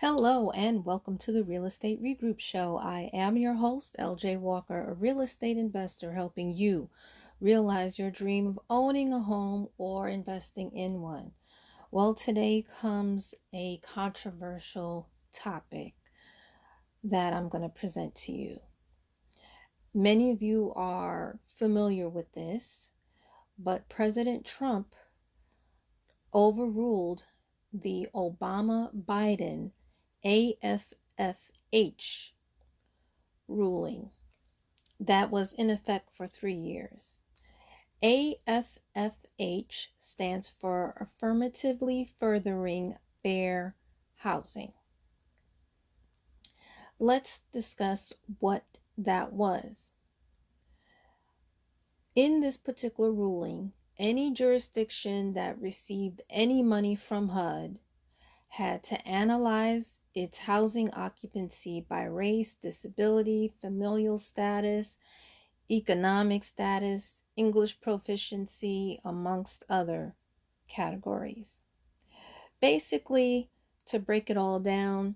Hello and welcome to the Real Estate Regroup Show. I am your host, LJ Walker, a real estate investor helping you realize your dream of owning a home or investing in one. Well, today comes a controversial topic that I'm going to present to you. Many of you are familiar with this, but President Trump overruled the Obama-Biden AFFH ruling that was in effect for 3 years. AFFH stands for Affirmatively Furthering Fair Housing. Let's discuss what that was. In this particular ruling, any jurisdiction that received any money from HUD had to analyze its housing occupancy by race, disability, familial status, economic status, English proficiency, amongst other categories. Basically, to break it all down,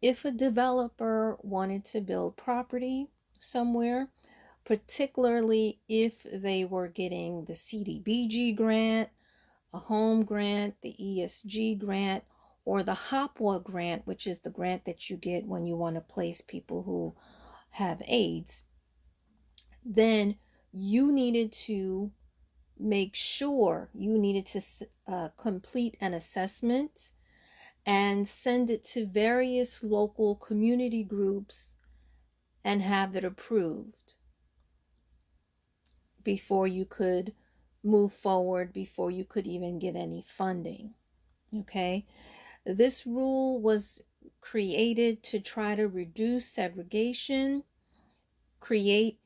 if a developer wanted to build property somewhere, particularly if they were getting the CDBG grant, a home grant, the ESG grant, or the HOPWA grant, which is the grant that you get when you want to place people who have AIDS, then you needed to make sure you needed to complete an assessment and send it to various local community groups and have it approved before you could move forward, before you could even get any funding. Okay, this rule was created to try to reduce segregation, create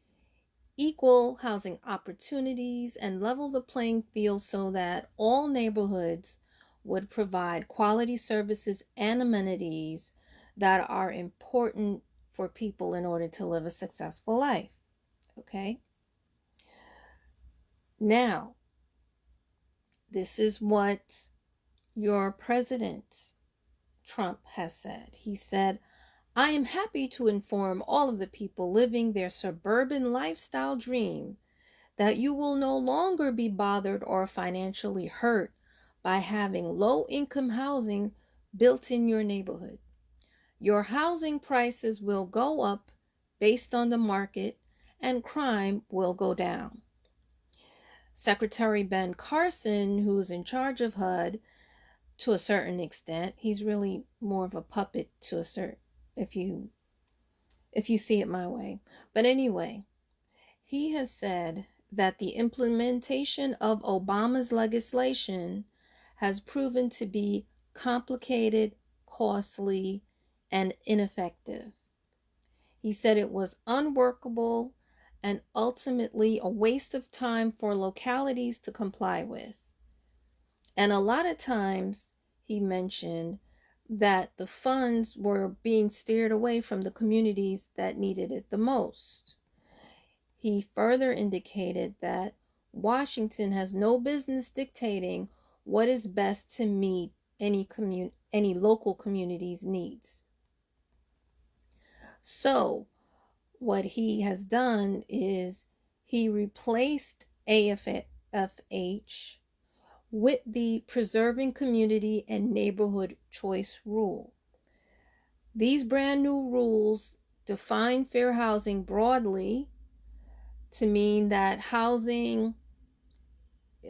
equal housing opportunities, and level the playing field so that all neighborhoods would provide quality services and amenities that are important for people in order to live a successful life. Okay? Now, this is what your president, Trump, has said. He said, I am happy to inform all of the people living their suburban lifestyle dream that you will no longer be bothered or financially hurt by having low-income housing built in your neighborhood. Your housing prices will go up based on the market, and crime will go down. Secretary Ben Carson, who's in charge of HUD to a certain extent, he's really more of a puppet to a certain, if you see it my way. But anyway, he has said that the implementation of Obama's legislation has proven to be complicated, costly, and ineffective. He said it was unworkable and ultimately a waste of time for localities to comply with. And a lot of times, he mentioned that the funds were being steered away from the communities that needed it the most. He further indicated that Washington has no business dictating what is best to meet any local community's needs. So, what he has done is he replaced AFFH with the Preserving Community and Neighborhood Choice Rule. These brand new rules define fair housing broadly to mean that housing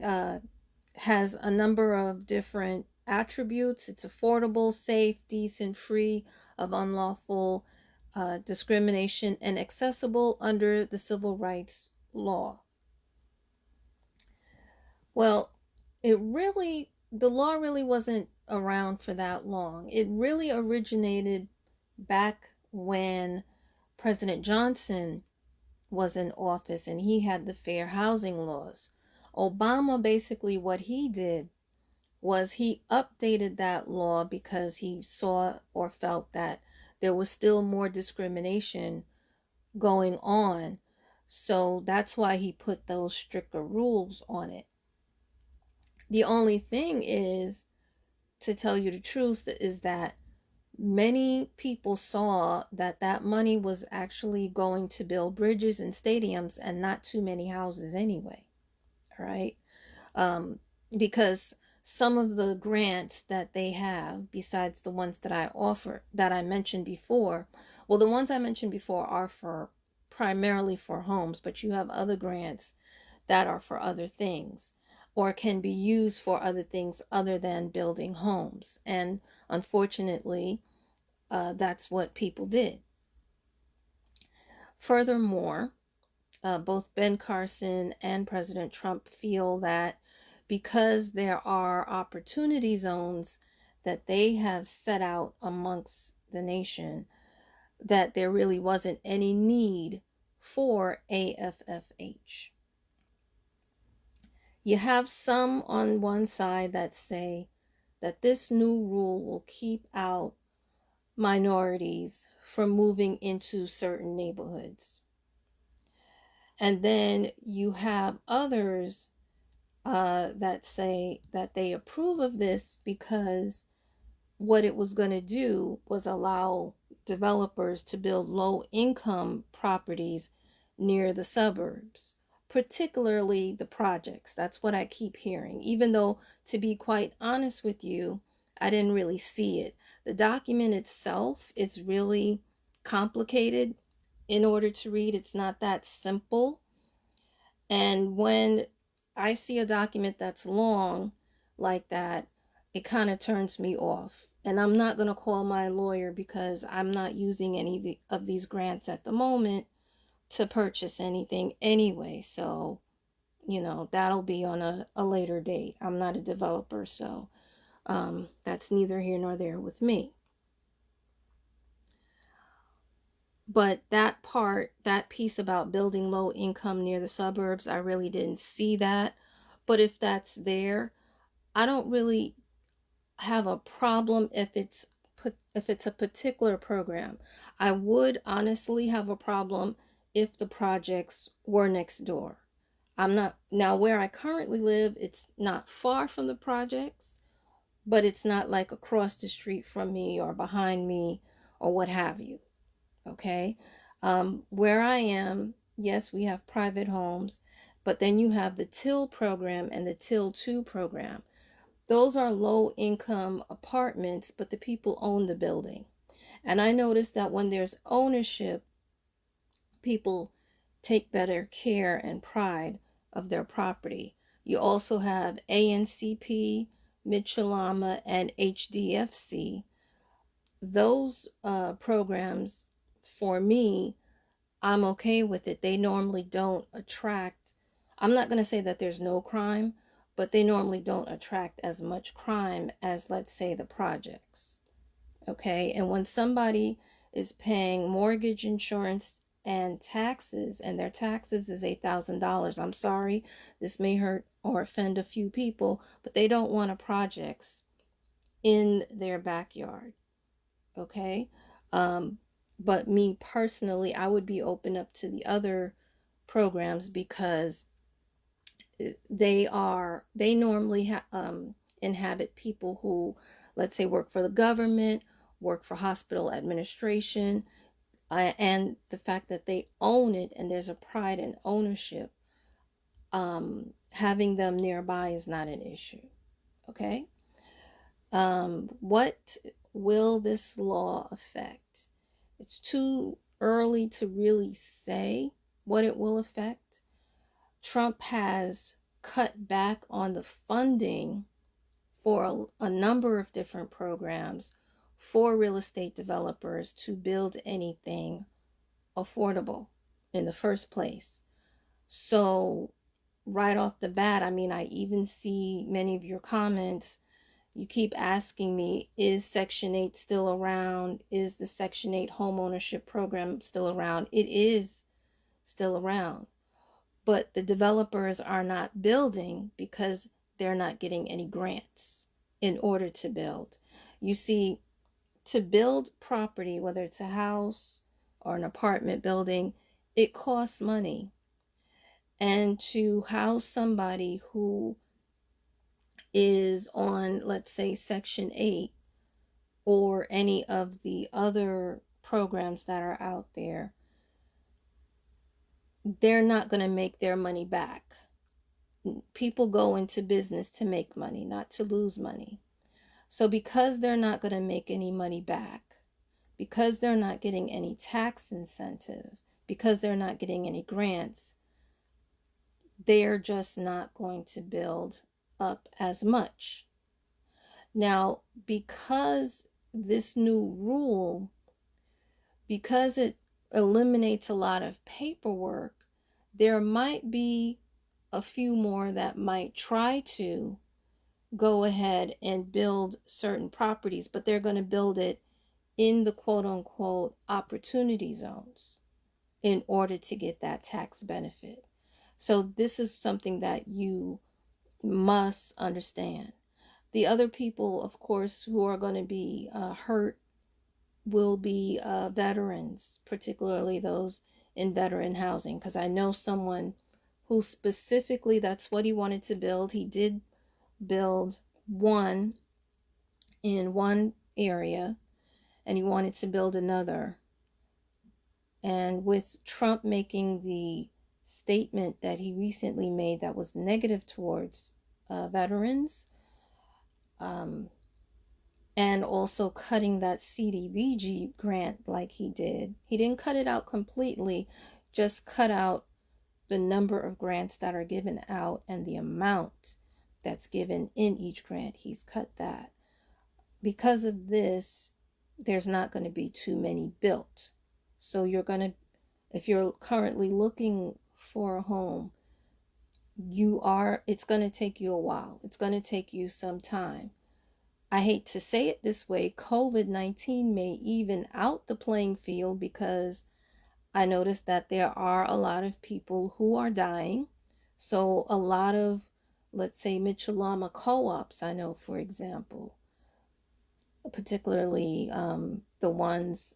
has a number of different attributes. It's affordable, safe, decent, free of unlawful discrimination, and accessible under the civil rights law. Well, the law really wasn't around for that long. It really originated back when President Johnson was in office and he had the fair housing laws. Obama, basically what he did was he updated that law because he saw or felt that there was still more discrimination going on. So that's why he put those stricter rules on it. The only thing is, to tell you the truth, is that Many people saw that that money was actually going to build bridges and stadiums and not too many houses anyway, right? um, because some of the grants that they have, besides the ones that I offer, that I mentioned before, well, the ones I mentioned before are for primarily for homes, but you have other grants that are for other things or can be used for other things other than building homes. And unfortunately, that's what people did. Furthermore, both Ben Carson and President Trump feel that because there are opportunity zones that they have set out amongst the nation, that there really wasn't any need for AFFH. You have some on one side that say that this new rule will keep out minorities from moving into certain neighborhoods. And then you have others that say that they approve of this because what it was going to do was allow developers to build low income properties near the suburbs, particularly the projects. That's what I keep hearing, even though, to be quite honest with you, I didn't really see it. The document itself is really complicated in order to read, it's not that simple. And when I see a document that's long like that, it kind of turns me off. And I'm not going to call my lawyer because I'm not using any of these grants at the moment to purchase anything anyway. So, that'll be on a later date. I'm not a developer, so that's neither here nor there with me. But that part, that piece about building low income near the suburbs, I really didn't see that. But if that's there, I don't really have a problem if it's a particular program. I would honestly have a problem if the projects were next door. I'm not now where I currently live, it's not far from the projects, but it's not like across the street from me or behind me or what have you. Okay. Where I am, yes, we have private homes, but then you have the TIL program and the TIL 2 program. Those are low income apartments, but the people own the building. And I noticed that when there's ownership, people take better care and pride of their property. You also have ANCP, Mitchellama, and HDFC. Those programs, for me, I'm okay with it. They normally don't attract, I'm not going to say that there's no crime, but they normally don't attract as much crime as, let's say, the projects. Okay. And when somebody is paying mortgage insurance and taxes, and their taxes is $8,000, I'm sorry, this may hurt or offend a few people, but they don't want a projects in their backyard. Okay. But me personally, I would be open up to the other programs because they normally inhabit people who, let's say, work for the government, work for hospital administration, and the fact that they own it and there's a pride in ownership, having them nearby is not an issue. Okay. What will this law affect? It's too early to really say what it will affect. Trump has cut back on the funding for a number of different programs for real estate developers to build anything affordable in the first place. So, right off the bat, I mean, I even see many of your comments. You keep asking me, is Section 8 still around? Is the Section 8 homeownership program still around? It is still around. But the developers are not building because they're not getting any grants in order to build. You see, to build property, whether it's a house or an apartment building, it costs money. And to house somebody who is on, let's say, Section 8, or any of the other programs that are out there, they're not going to make their money back. People go into business to make money, not to lose money. So because they're not going to make any money back, because they're not getting any tax incentive, because they're not getting any grants, they're just not going to build up as much. Now, because this new rule, because it eliminates a lot of paperwork, there might be a few more that might try to go ahead and build certain properties, but they're going to build it in the quote unquote opportunity zones in order to get that tax benefit. So this is something that you must understand. The other people, of course, who are going to be hurt will be veterans, particularly those in veteran housing, because I know someone who specifically that's what he wanted to build. He did build one in one area and he wanted to build another. And with Trump making the statement that he recently made that was negative towards veterans, and also cutting that CDBG grant like he did, he didn't cut it out completely, just cut out the number of grants that are given out and the amount that's given in each grant. He's cut that. Because of this, there's not going to be too many built. So if you're currently looking for a home, it's going to take you a while. It's going to take you some time. I hate to say it this way, COVID-19 may even out the playing field, because I noticed that there are a lot of people who are dying. So a lot of, let's say, Mitchellama co-ops, I know, for example, particularly the ones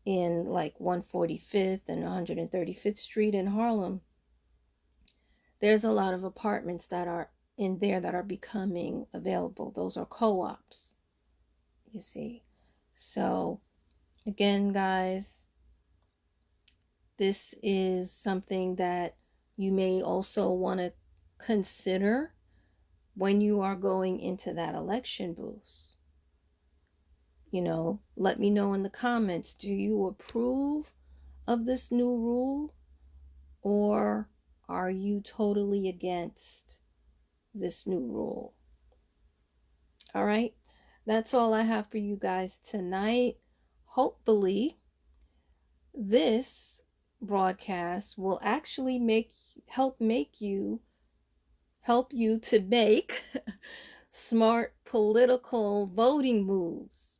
in like 145th and 135th Street in Harlem, there's a lot of apartments that are in there that are becoming available. Those are co-ops, you see. So again, guys, this is something that you may also want to consider when you are going into that election booth. Let me know in the comments, do you approve of this new rule, or are you totally against this new rule? All right, that's all I have for you guys tonight. Hopefully, this broadcast will actually help you to make smart political voting moves.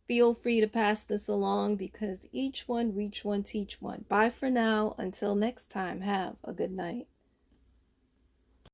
Feel free to pass this along, because each one reach one, teach one. Bye for now. Until next time, have a good night.